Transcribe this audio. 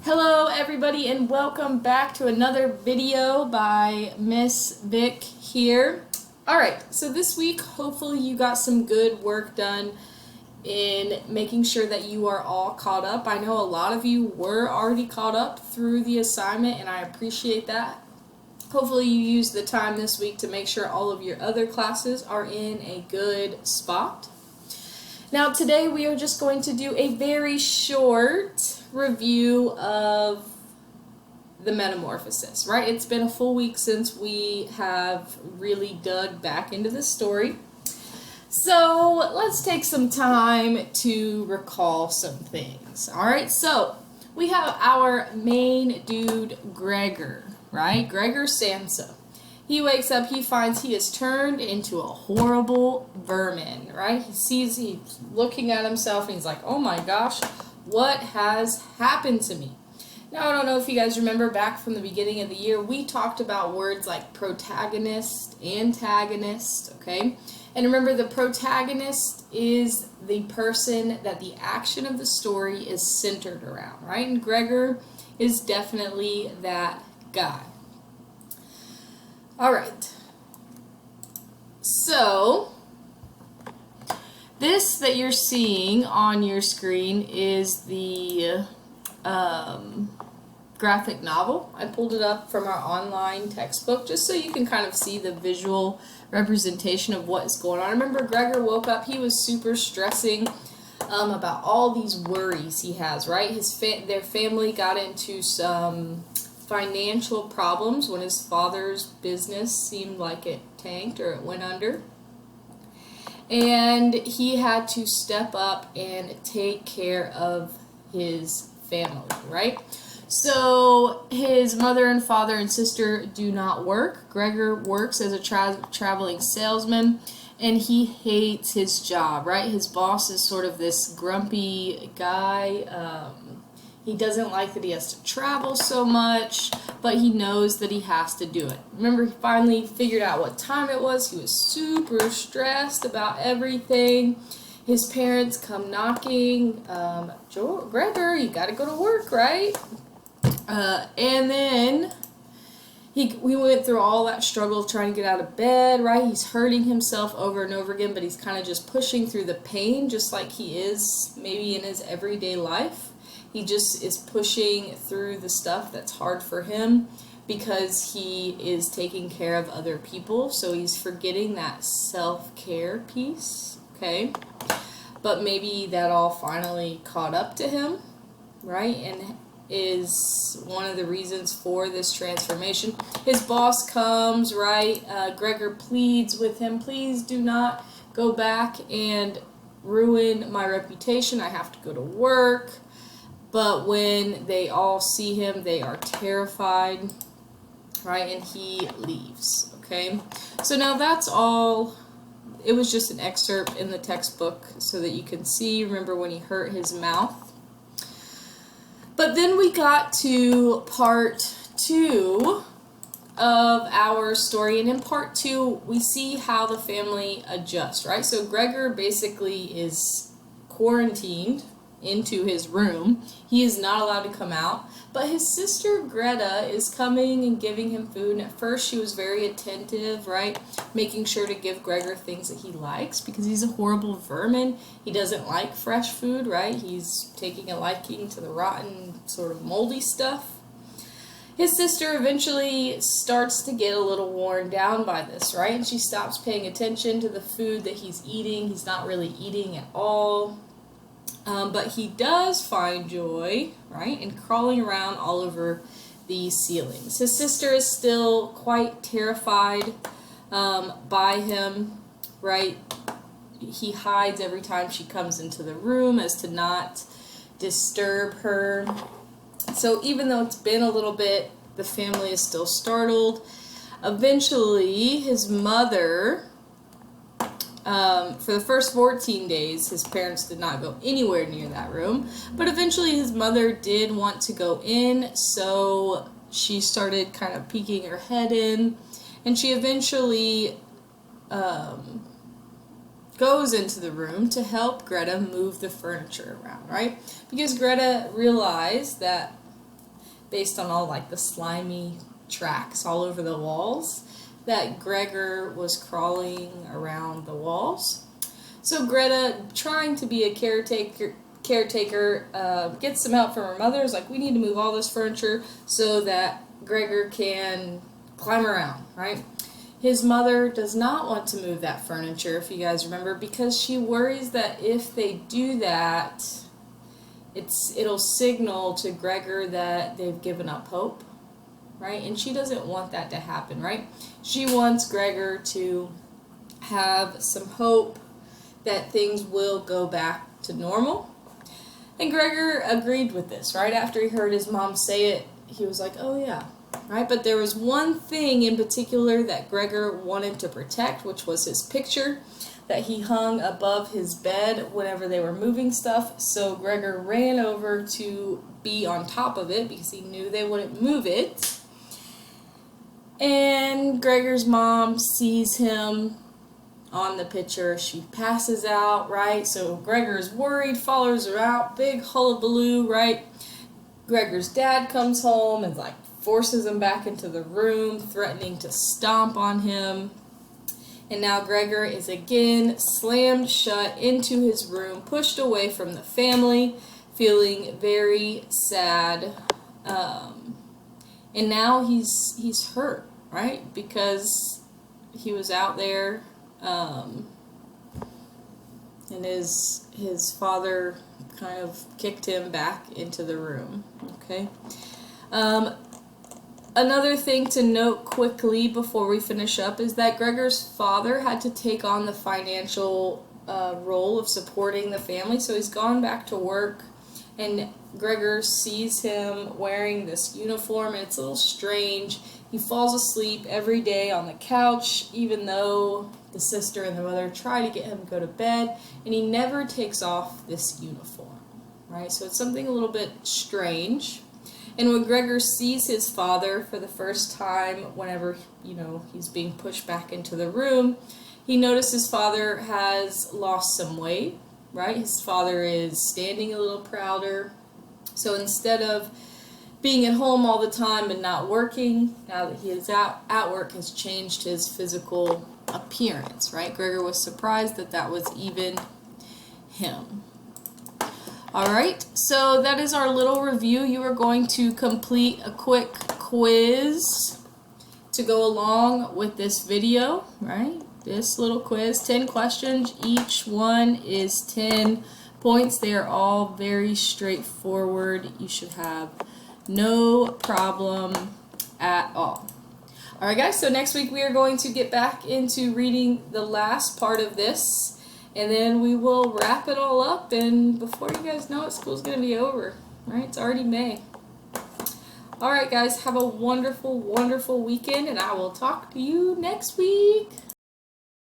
Hello everybody and welcome back to another video by Miss Vic here. Alright, so this week hopefully you got some good work done in making sure that you are all caught up. I know a lot of you were already caught up through the assignment and I appreciate that. Hopefully you used the time this week to make sure all of your other classes are in a good spot. Now today we are just going to do a very short review of the Metamorphosis, right? It's been a full week since we have really dug back into this story. So let's take some time to recall some things. Alright, so we have our main dude, Gregor, right? Gregor Samsa. He wakes up, he finds he is turned into a horrible vermin, right? He's looking at himself and he's like, oh my gosh, what has happened to me? Now, I don't know if you guys remember back from the beginning of the year, we talked about words like protagonist, antagonist, okay? And remember, the protagonist is the person that the action of the story is centered around, right? And Gregor is definitely that guy. Alright, so this that you're seeing on your screen is the graphic novel. I pulled it up from our online textbook just so you can kind of see the visual representation of what is going on. I remember Gregor woke up, he was super stressing about all these worries he has, right? Their family got into some financial problems when his father's business seemed like it tanked or it went under. And he had to step up and take care of his family, right? So his mother and father and sister do not work. Gregor works as a traveling salesman and he hates his job, right? His boss is sort of this grumpy guy. He doesn't like that he has to travel so much, but he knows that he has to do it. Remember, he finally figured out what time it was. He was super stressed about everything. His parents come knocking. Gregor, you gotta go to work, right? And then we went through all that struggle trying to get out of bed, right? He's hurting himself over and over again, but he's kind of just pushing through the pain just like he is maybe in his everyday life. He just is pushing through the stuff that's hard for him because he is taking care of other people. So he's forgetting that self-care piece, okay? But maybe that all finally caught up to him, right? And is one of the reasons for this transformation. His boss comes, right? Gregor pleads with him, please do not go back and ruin my reputation. I have to go to work. But when they all see him, they are terrified, right? And he leaves, okay? So now that's all. It was just an excerpt in the textbook so that you can see. Remember when he hurt his mouth? But then we got to part 2 of our story. And in part 2, we see how the family adjusts, right? So Gregor basically is quarantined into his room. He is not allowed to come out, but his sister Greta is coming and giving him food, and at first she was very attentive, right, making sure to give Gregor things that he likes because he's a horrible vermin. He doesn't like fresh food, right? He's taking a liking to the rotten, sort of moldy stuff. His sister eventually starts to get a little worn down by this, right, and she stops paying attention to the food that he's eating. He's not really eating at all. But he does find joy, right, in crawling around all over the ceilings. His sister is still quite terrified by him, right? He hides every time she comes into the room as to not disturb her. So even though it's been a little bit, the family is still startled. Eventually, his mother... for the first 14 days, his parents did not go anywhere near that room, but eventually his mother did want to go in, so she started kind of peeking her head in, and she eventually goes into the room to help Greta move the furniture around, right? Because Greta realized that based on all like the slimy tracks all over the walls, that Gregor was crawling around the walls. So Greta, trying to be a caretaker, gets some help from her mother. Is like, we need to move all this furniture so that Gregor can climb around, right? His mother does not want to move that furniture, if you guys remember, because she worries that if they do that, it'll signal to Gregor that they've given up hope, right? And she doesn't want that to happen, right? She wants Gregor to have some hope that things will go back to normal. And Gregor agreed with this, right? After he heard his mom say it, he was like, oh yeah, right? But there was one thing in particular that Gregor wanted to protect, which was his picture that he hung above his bed whenever they were moving stuff. So Gregor ran over to be on top of it because he knew they wouldn't move it. And Gregor's mom sees him on the picture. She passes out, right? So Gregor's worried, follows her out, big hullabaloo, right? Gregor's dad comes home and like forces him back into the room, threatening to stomp on him. And now Gregor is again slammed shut into his room, pushed away from the family, feeling very sad. And now he's hurt, right? Because he was out there, and his father kind of kicked him back into the room. Okay. Another thing to note quickly before we finish up is that Gregor's father had to take on the financial role of supporting the family, so he's gone back to work, and Gregor sees him wearing this uniform, and it's a little strange. He falls asleep every day on the couch, even though the sister and the mother try to get him to go to bed, and he never takes off this uniform, right? So it's something a little bit strange. And when Gregor sees his father for the first time, whenever, he's being pushed back into the room, he notices his father has lost some weight, right? His father is standing a little prouder. So instead of being at home all the time and not working, now that he is out at work, has changed his physical appearance, right? Gregor was surprised that was even him. Alright, so that is our little review. You are going to complete a quick quiz to go along with this video, right? This little quiz, 10 questions. Each one is 10 points. They are all very straightforward. You should have no problem at all. Alright guys, so next week we are going to get back into reading the last part of this. And then we will wrap it all up, and before you guys know it, school's going to be over, right? It's already May. Alright guys, have a wonderful, wonderful weekend, and I will talk to you next week.